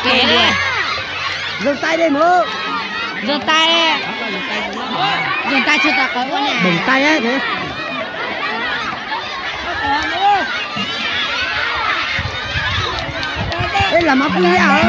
Kệ đi. Dừng tay đi mưa. Dừng tay đi. Dừng tay chưa ta có nè. Dừng tay á thế. Đây là móc kia ơi.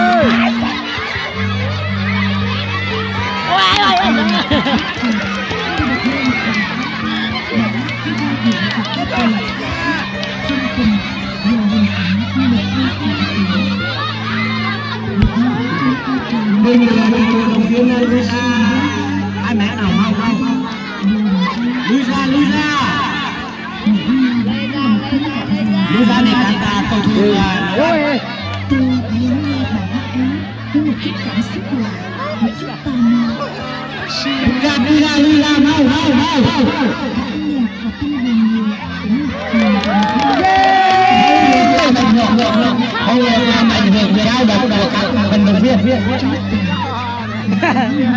Bây giờ là đồng viên ơi, lui ra. Ai mẹ nào không? Lui ra. Lui ra để các ta cầu thủ ơi. Lui ra, mau. Không làm ảnh hưởng cao được các vận động viên.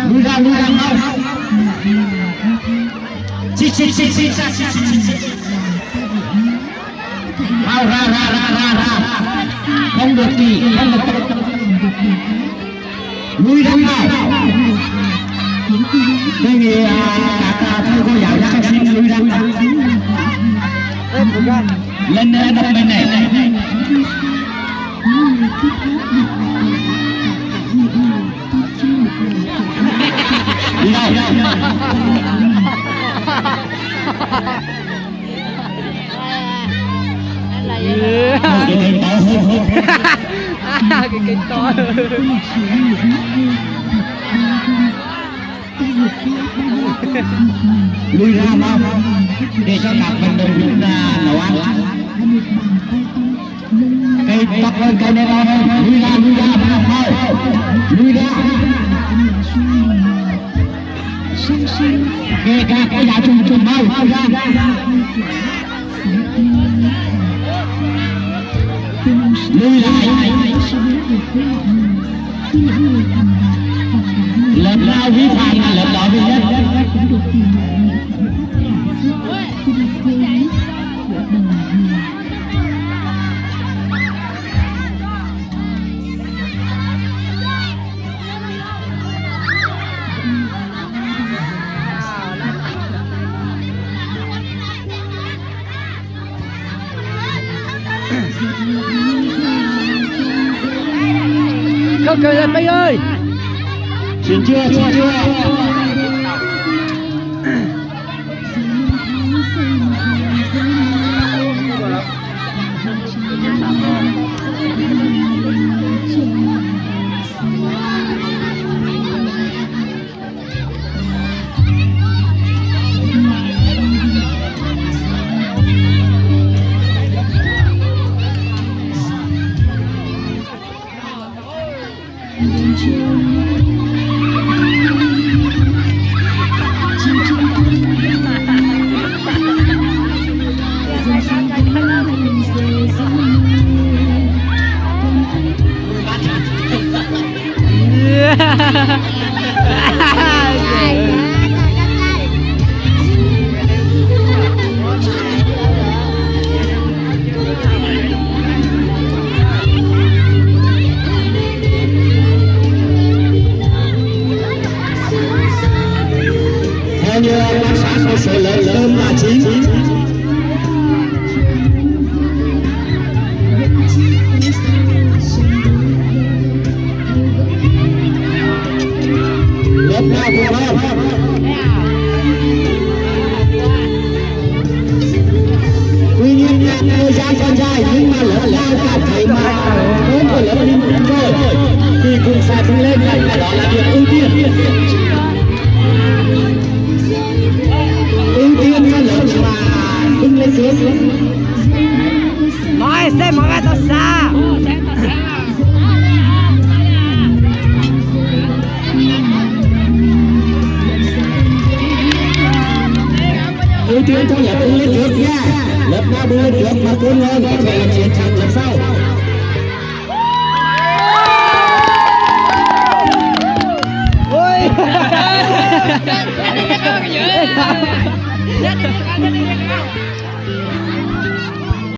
Lui ra mau. Xích. Mau ra. Không được gì, không được. Lui ra nào. Đây vì các thầy cô giáo các xin lui ra. Lên đập bên này. Đi đâu? Cái kính to. Lui ra mau để cho các vận động viên nấu ăn. Cây tóc lên cây này thôi. Lui ra thôi. Lui ra. Kể cả cái giá trùng mau ra. Lui lại. Lớp nào vi phạm là lớp đó duy nhất. Không cười lên Minh ơi. Chuyển chưa. Theo như quan sát một số lớn là 9. Lớp nào cũng không. Tuy nhiên thời gian còn dài nhưng mà lớp nào cảm thấy mà hơn của lớp đi một rồi thì cũng sẽ đi lên và đó là việc ưu tiên. Ưu tiên cho lớp mà không lên xuống. Nói xem mọi người tao xa. Ưu tiên cho lớp ưu lên trước nha. Lớp nào đưa lên trước mà cuốn hơn có thể là chiến thắng lần sau. Ôi